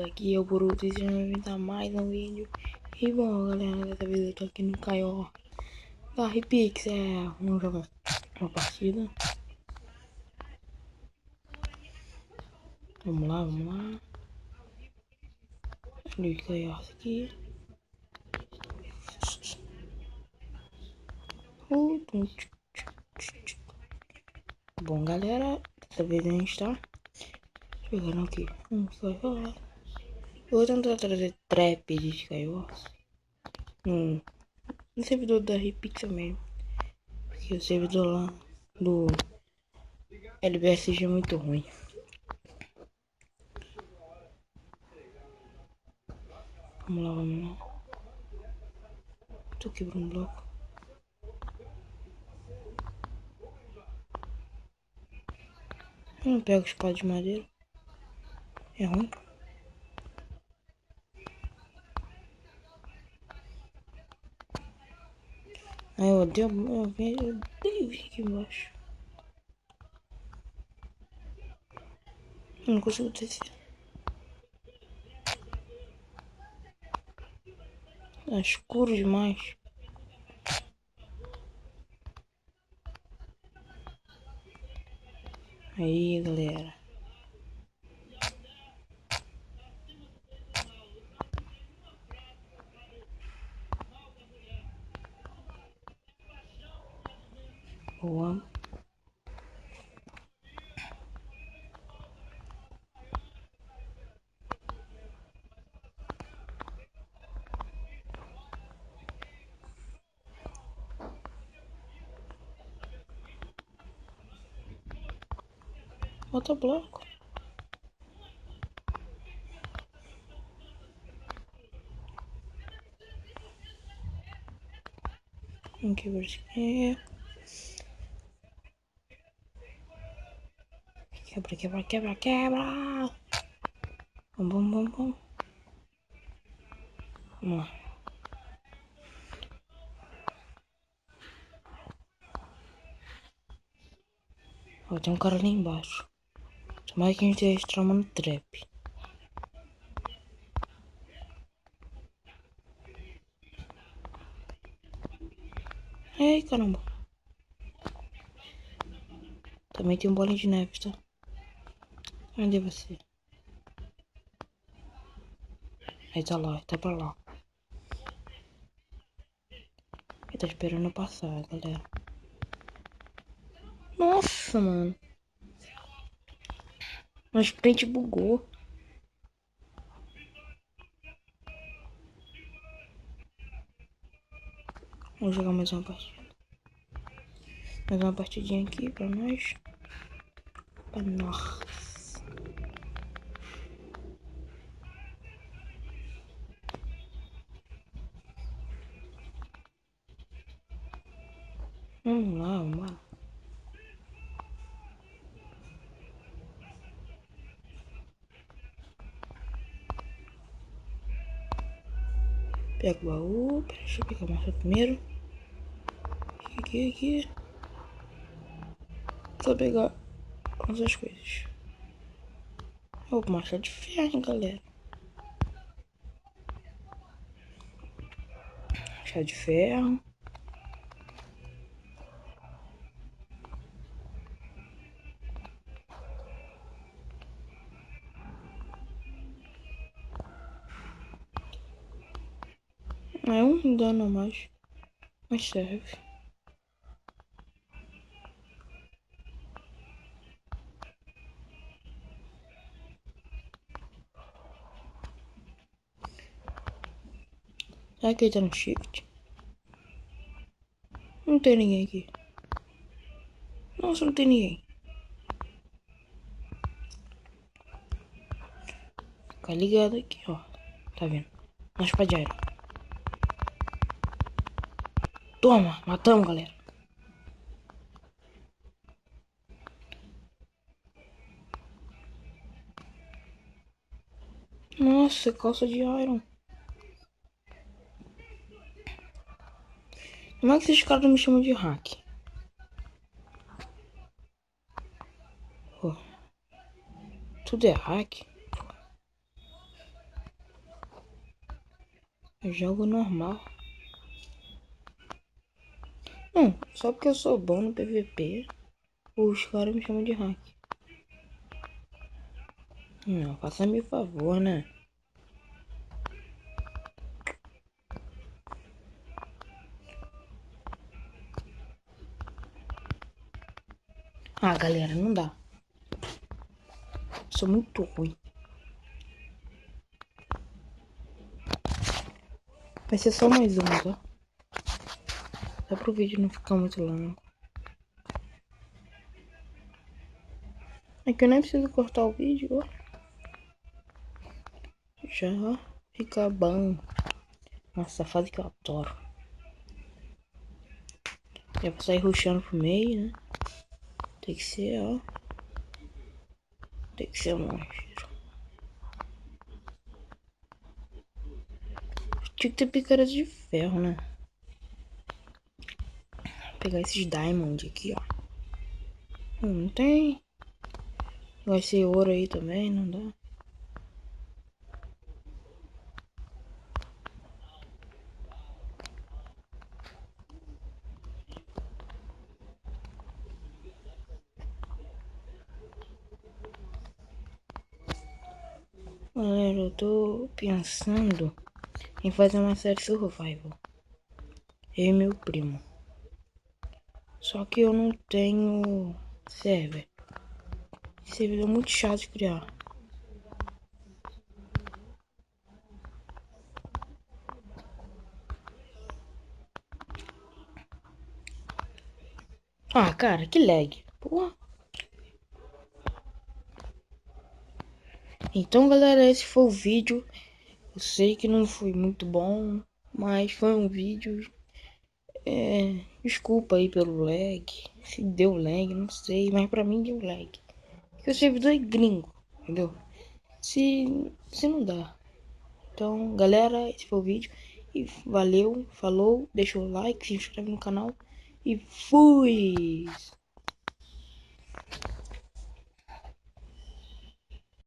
aqui é o Boruto e sejam bem-vindos a mais um vídeo. E bom, galera, dessa vez eu tô aqui no Kaió da Repix. Vamos jogar uma partida. Vamos lá, vamos lá. Olha o Kaió aqui. Bom, galera, dessa vez a gente tá jogando aqui um Kaió. Eu vou tentar trazer trap de Kaió no servidor da Repix mesmo. Porque o servidor lá do LBSG é muito ruim. Vamos lá, vamos lá. Tô quebrando um bloco. Eu não pego espada de madeira. É ruim. Aí eu odeio vir aqui embaixo. Eu não consigo descer. É escuro demais. Aí, galera. Boa. Outro bloco. Vamos quebrar isso aqui. Quebra, quebra, quebra, quebra. Vamos. Vamos lá. Ó, tem um cara ali embaixo. Tomara que a gente esteja tramando trap. Ei, caramba. Também tem um bolinho de neve, tá? Cadê você? Aí tá lá, tá pra lá. Ele tá esperando eu passar, galera. Nossa, mano. O sprint bugou. Vamos jogar mais uma partida. Mais uma partidinha aqui pra nós. Pra nós. Vamos lá, vamos lá. Pega o baú. Deixa eu pegar a marcha primeiro. Aqui. Só pegar essas coisas. Ó, marcha de ferro, hein, galera. Chá de ferro. É um dano a mais. Mas serve. Será que ele tá no shift? Não tem ninguém aqui. Nossa, não tem ninguém. Fica ligado aqui, ó. Tá vendo? Na espada de iron. Toma, matamos, galera. Nossa, calça de iron. Como é que esses caras me chamam de hack? Pô, tudo é hack. Eu jogo normal. Não, só porque eu sou bom no PVP, os caras me chamam de hack. Não, faça-me favor, né? Ah, galera, não dá. Sou muito ruim. Vai ser só mais uma, tá? Só pro vídeo não ficar muito longo. É que eu nem preciso cortar o vídeo, ó. Já fica bom. Nossa, a fase que eu adoro. Já vou sair rushando pro meio, né? Tem que ser, ó. Tem que ser um monstro. Tinha que ter picaras de ferro, né? Vou pegar esses diamond aqui, ó. Não tem. Vai ser ouro aí também, não dá. Galera, eu tô pensando em fazer uma série survival. Eu e meu primo. Só que eu não tenho server. Esse server é muito chato de criar. Ah, cara, que lag. Porra. Então, galera, esse foi o vídeo. Eu sei que não foi muito bom, mas foi um vídeo. Desculpa aí pelo lag. Se deu lag, não sei, mas pra mim deu lag. Porque o servidor é gringo, entendeu? Se não dá. Então, galera, esse foi o vídeo. E valeu, falou, deixa o like, se inscreve no canal. E fui!